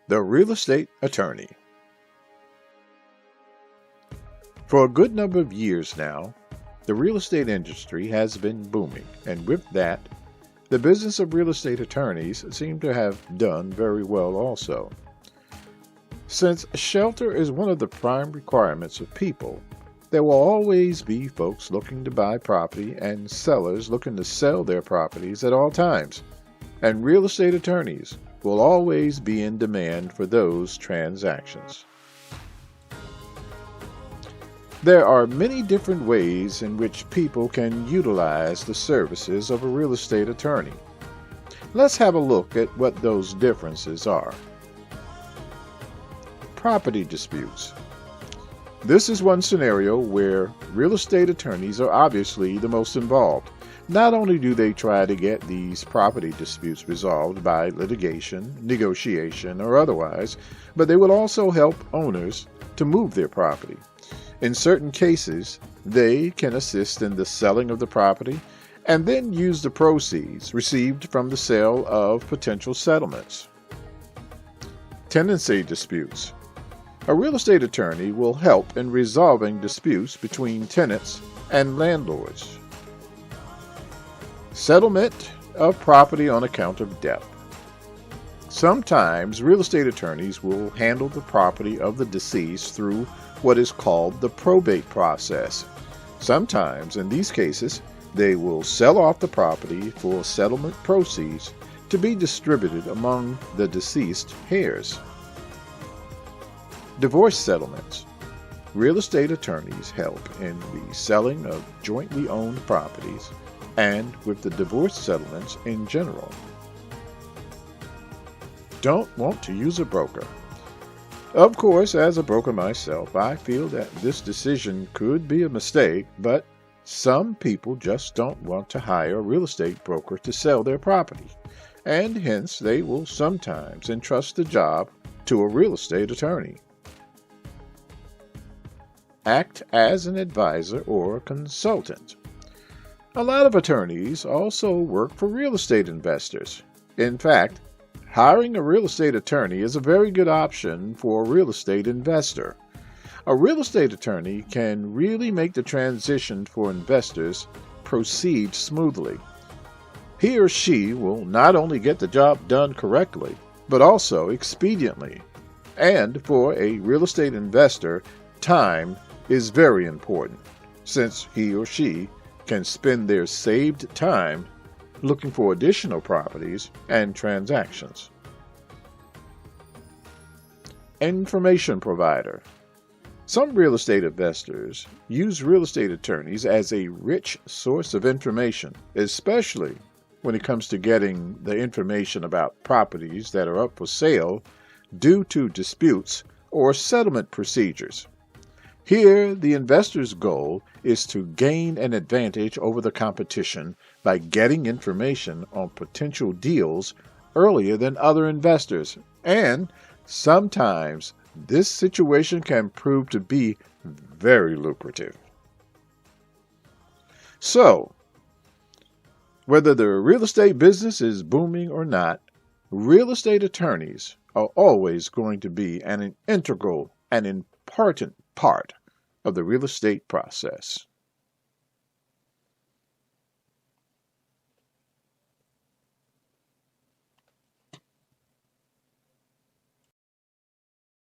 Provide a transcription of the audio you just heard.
The real estate attorney. For a good number of years now, the real estate industry has been booming, and with that, the business of real estate attorneys seem to have done very well also. Since shelter is one of the prime requirements of people, there will always be folks looking to buy property and sellers looking to sell their properties at all times, and real estate attorneys will always be in demand for those transactions. There are many different ways in which people can utilize the services of a real estate attorney. Let's have a look at what those differences are. Property disputes. This is one scenario where real estate attorneys are obviously the most involved. Not only do they try to get these property disputes resolved by litigation, negotiation, or otherwise, but they will also help owners to move their property. In certain cases, they can assist in the selling of the property and then use the proceeds received from the sale of potential settlements. Tenancy disputes. A real estate attorney will help in resolving disputes between tenants and landlords. Settlement of property on account of death. Sometimes real estate attorneys will handle the property of the deceased through what is called the probate process. Sometimes, in these cases, they will sell off the property for settlement proceeds to be distributed among the deceased heirs. Divorce settlements. Real estate attorneys help in the selling of jointly owned properties and with the divorce settlements in general. Don't want to use a broker. Of course, as a broker myself, I feel that this decision could be a mistake, but some people just don't want to hire a real estate broker to sell their property, and hence they will sometimes entrust the job to a real estate attorney. Act as an advisor or consultant. A lot of attorneys also work for real estate investors. In fact, hiring a real estate attorney is a very good option for a real estate investor. A real estate attorney can really make the transition for investors proceed smoothly. He or she will not only get the job done correctly, but also expediently. And for a real estate investor, time is very important, since he or she can spend their saved time looking for additional properties and transactions. Information provider. Some real estate investors use real estate attorneys as a rich source of information, especially when it comes to getting the information about properties that are up for sale due to disputes or settlement procedures. Here, the investor's goal is to gain an advantage over the competition by getting information on potential deals earlier than other investors, and sometimes this situation can prove to be very lucrative. So, whether the real estate business is booming or not, real estate attorneys are always going to be an integral and important part of the real estate process.